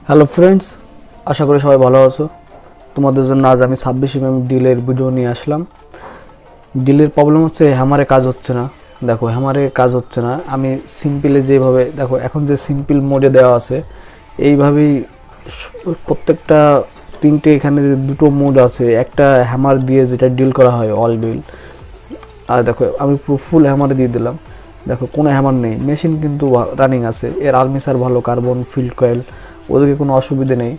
Hello friends, আশা করি সবাই ভালো আছো। তোমাদের জন্য আজ আমি 26 ডিলের ভিডিও নিয়ে আসলাম। ডিলের প্রবলেম হচ্ছে হ্যামারে কাজ হচ্ছে না। দেখো হ্যামারে কাজ হচ্ছে না। আমি সিম্পলে যেভাবে দেখো এখন যে সিম্পল মোডে দেওয়া আছে এইভাবেই প্রত্যেকটা তিনটে এখানে দুটো মোড আছে, একটা হ্যামার দিয়ে যেটা ডিল করা হয় অল ডিল, আর দেখো আমি পুরো ফুল হ্যামারে দিয়ে দিলাম। দেখো কোনো হ্যামার নেই, মেশিন কিন্তু রানিং আছে। এর আর্মিসার ভালো, কার্বন ফিল্ড কয়েল, ওদেরকে কোনো অসুবিধে নেই।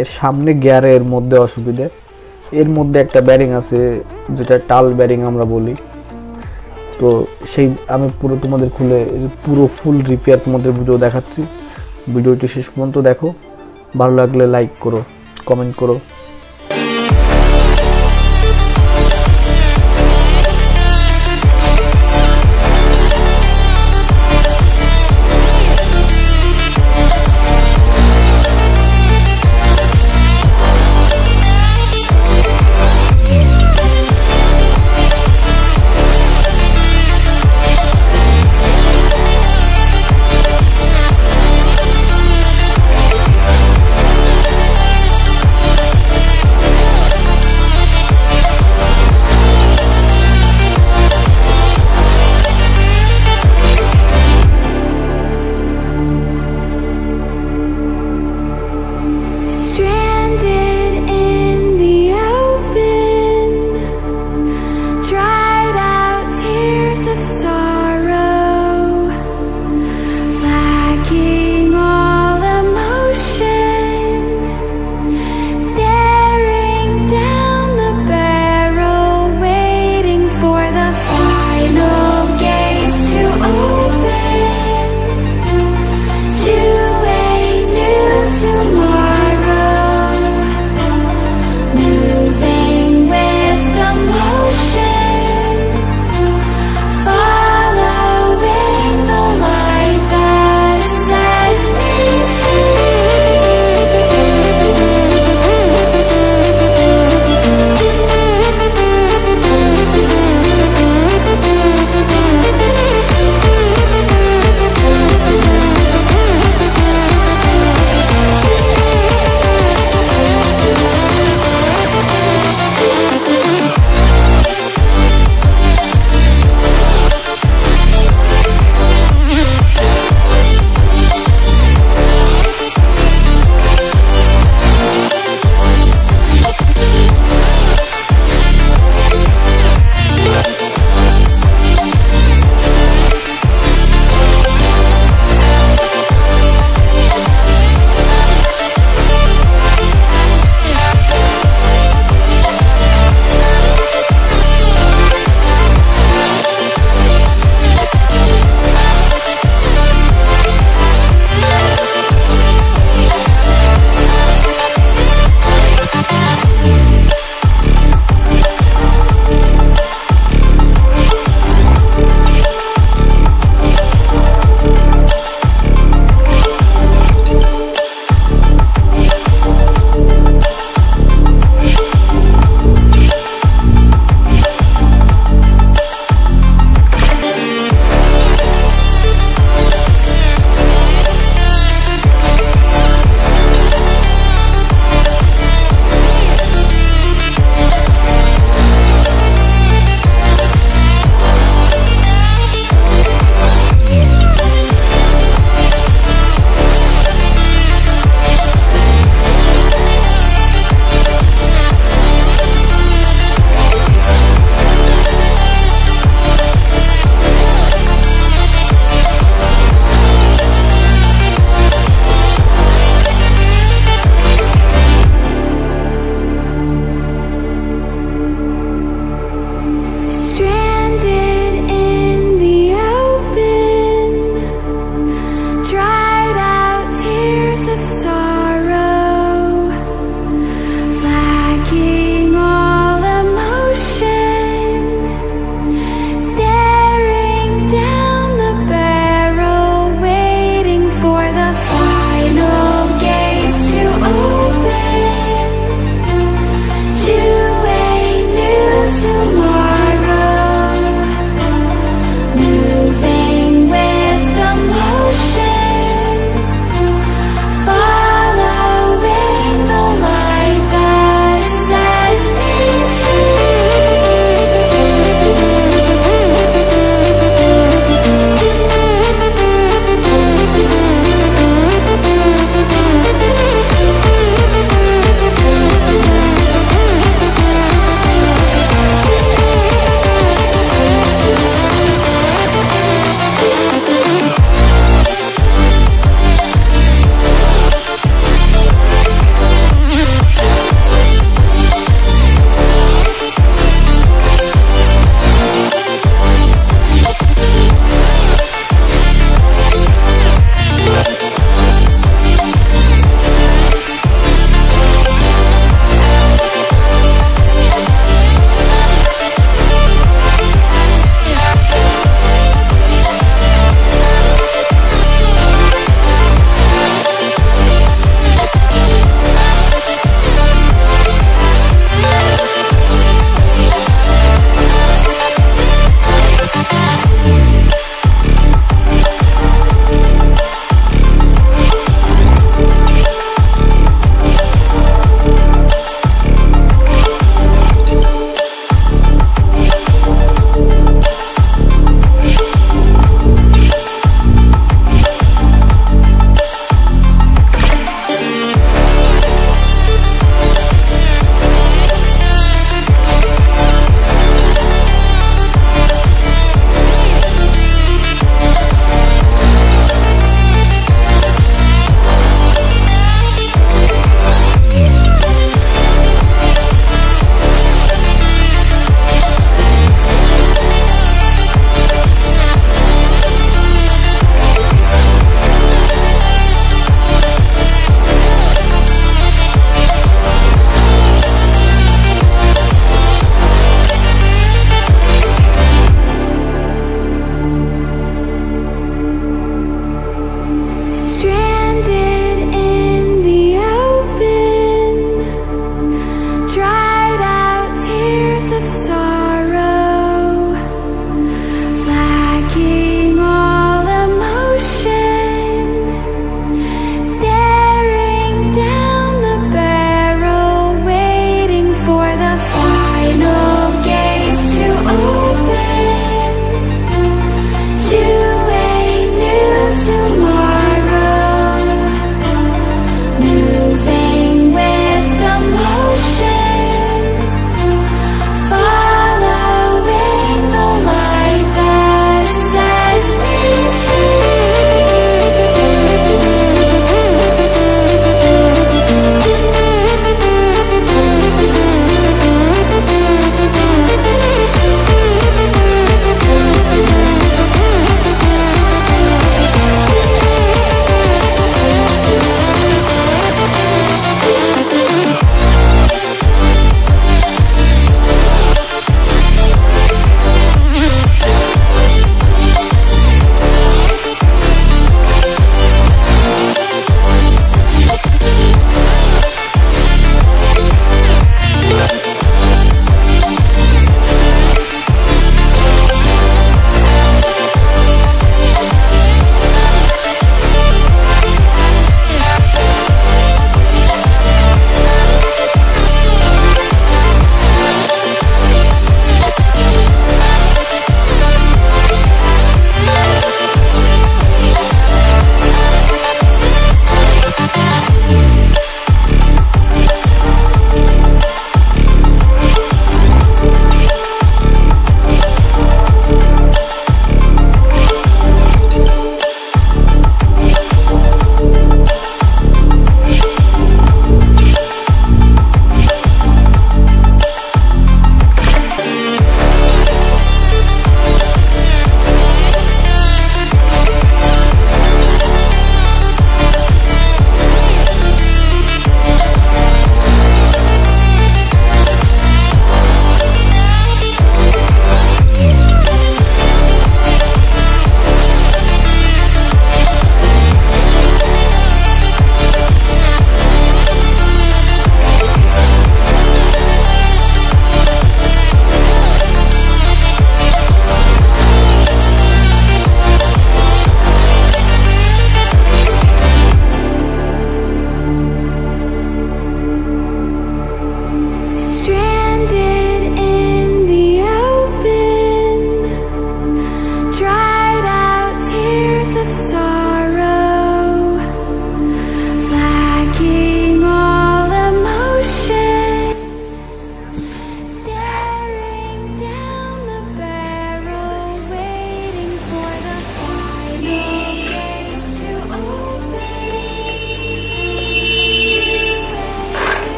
এর সামনে গিয়ারের মধ্যে অসুবিধে। এর মধ্যে একটা ব্যারিং আছে যেটা টাল ব্যারিং আমরা বলি। তো সেই আমি পুরো তোমাদের খুলে পুরো ফুল রিপেয়ার তোমাদের ভিডিও দেখাচ্ছি। ভিডিওটি শেষ পর্যন্ত দেখো, ভালো লাগলে লাইক করো, কমেন্ট করো।